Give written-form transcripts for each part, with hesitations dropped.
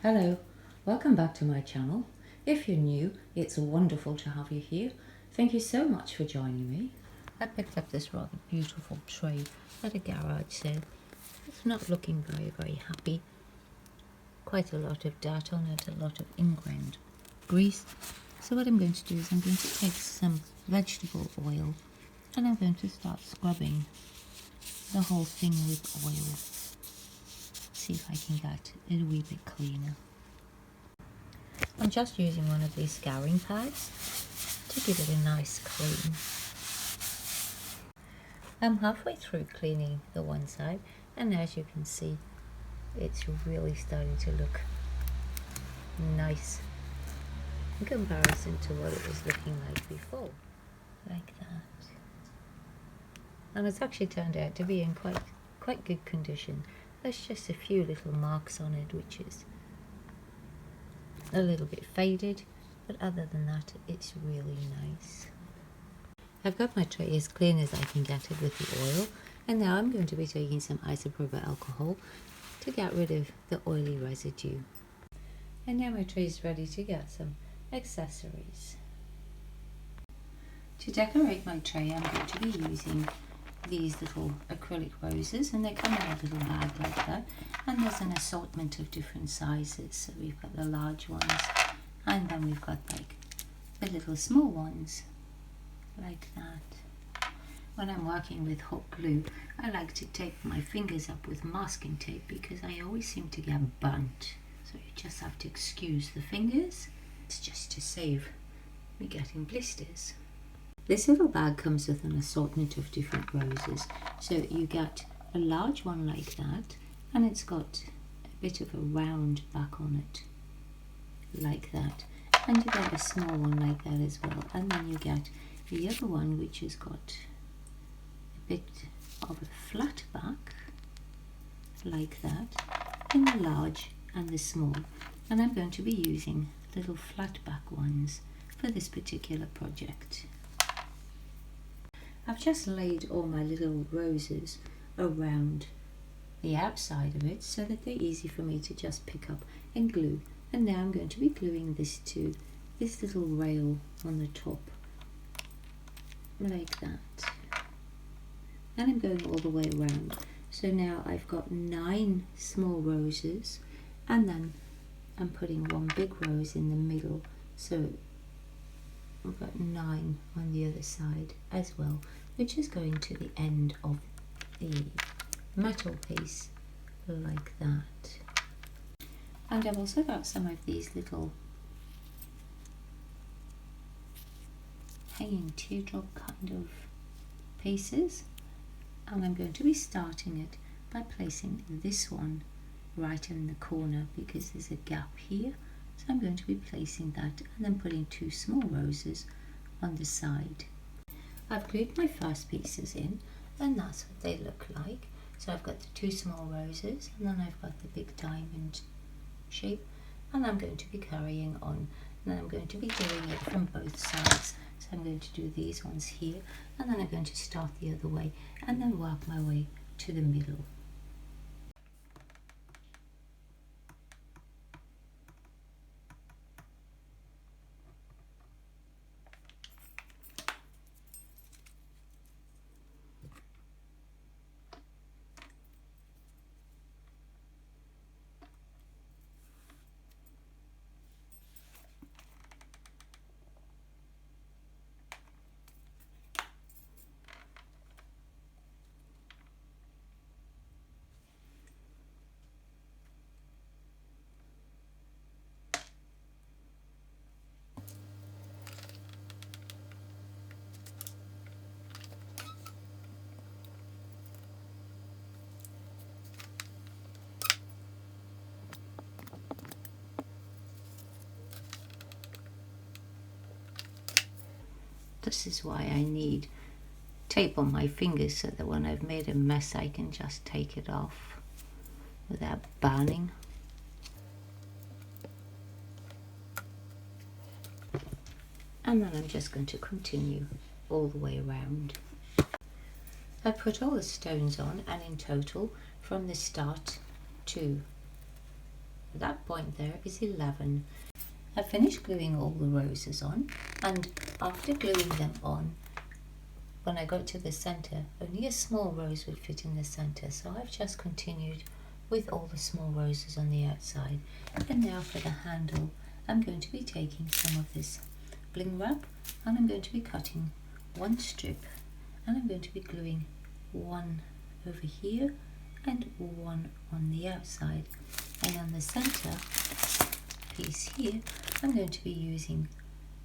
Hello, welcome back to my channel. If you're new, it's wonderful to have you here. Thank you so much for joining me. I picked up this rather beautiful tray at a garage sale. It's not looking very happy. Quite a lot of dirt on it, a lot of ingrained grease. So what I'm going to do is I'm going to take some vegetable oil and I'm going to start scrubbing the whole thing with oil. See if I can get it a wee bit cleaner. I'm just using one of these scouring pads to give it a nice clean. I'm halfway through cleaning the one side, and as you can see, it's really starting to look nice in comparison to what it was looking like before, like that. And it's actually turned out to be in quite good condition. There's just a few little marks on it, which is a little bit faded, but other than that, it's really nice. I've got my tray as clean as I can get it with the oil, and now I'm going to be taking some isopropyl alcohol to get rid of the oily residue. And now my tray is ready to get some accessories. To decorate my tray, I'm going to be using these little acrylic roses, and they come in a little bag like that, and there's an assortment of different sizes. So we've got the large ones, and then we've got like the little small ones like that. When I'm working with hot glue, I like to tape my fingers up with masking tape because I always seem to get burnt, so you just have to excuse the fingers. It's just to save me getting blisters. This little bag comes with an assortment of different roses. So you get a large one like that, and it's got a bit of a round back on it, like that. And you get a small one like that as well. And then you get the other one, which has got a bit of a flat back, like that, in the large and the small. And I'm going to be using little flat back ones for this particular project. I've just laid all my little roses around the outside of it so that they're easy for me to just pick up and glue. And now I'm going to be gluing this to this little rail on the top, like that. And I'm going all the way around. So now I've got 9 small roses, and then I'm putting one big rose in the middle. So I've got 9 on the other side as well, which is going to the end of the metal piece, like that. And I've also got some of these little hanging teardrop kind of pieces, and I'm going to be starting it by placing this one right in the corner because there's a gap here. So I'm going to be placing that and then putting 2 small roses on the side. I've glued my first pieces in, and that's what they look like. So I've got the 2 small roses, and then I've got the big diamond shape, and I'm going to be carrying on, and then I'm going to be doing it from both sides. So I'm going to do these ones here, and then I'm going to start the other way and then work my way to the middle. This is why I need tape on my fingers, so that when I've made a mess I can just take it off without burning. And then I'm just going to continue all the way around. I put all the stones on, and in total from the start to that point there is 11. I finished gluing all the roses on, and after gluing them on, when I got to the center, only a small rose would fit in the center, so I've just continued with all the small roses on the outside. And now for the handle, I'm going to be taking some of this bling wrap, and I'm going to be cutting one strip, and I'm going to be gluing one over here and one on the outside, and on the center piece here I'm going to be using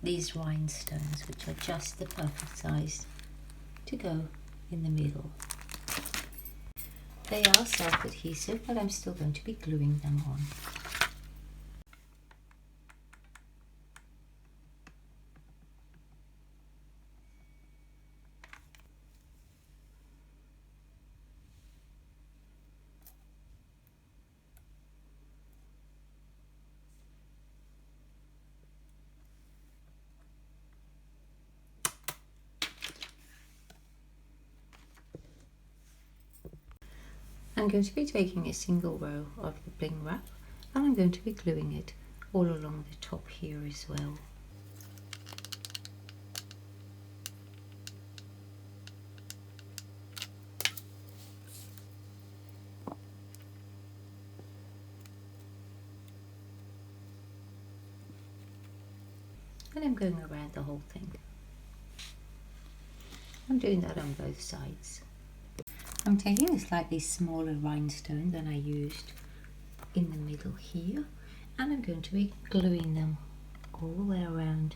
these rhinestones, which are just the perfect size to go in the middle. They are self-adhesive, but I'm still going to be gluing them on. I'm going to be taking a single row of the bling wrap, and I'm going to be gluing it all along the top here as well. And I'm going around the whole thing. I'm doing that on both sides. I'm taking a slightly smaller rhinestone than I used in the middle here, and I'm going to be gluing them all the way around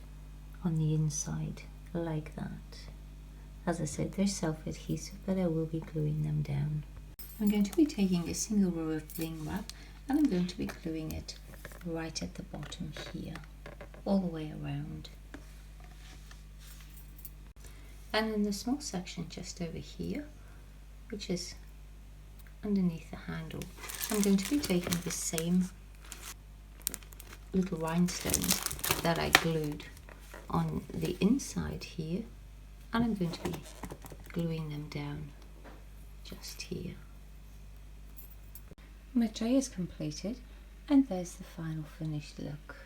on the inside like that. As I said, they're self-adhesive, but I will be gluing them down. I'm going to be taking a single row of bling wrap, and I'm going to be gluing it right at the bottom here, all the way around. And in the small section just over here, which is underneath the handle, I'm going to be taking the same little rhinestones that I glued on the inside here, and I'm going to be gluing them down just here. My tray is completed, and there's the final finished look.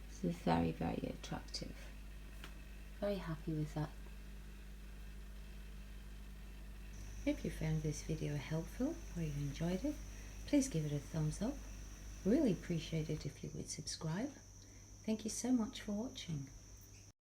It's very, very attractive. Very happy with that. If you found this video helpful or you enjoyed it, please give it a thumbs up. Really appreciate it if you would subscribe. Thank you so much for watching.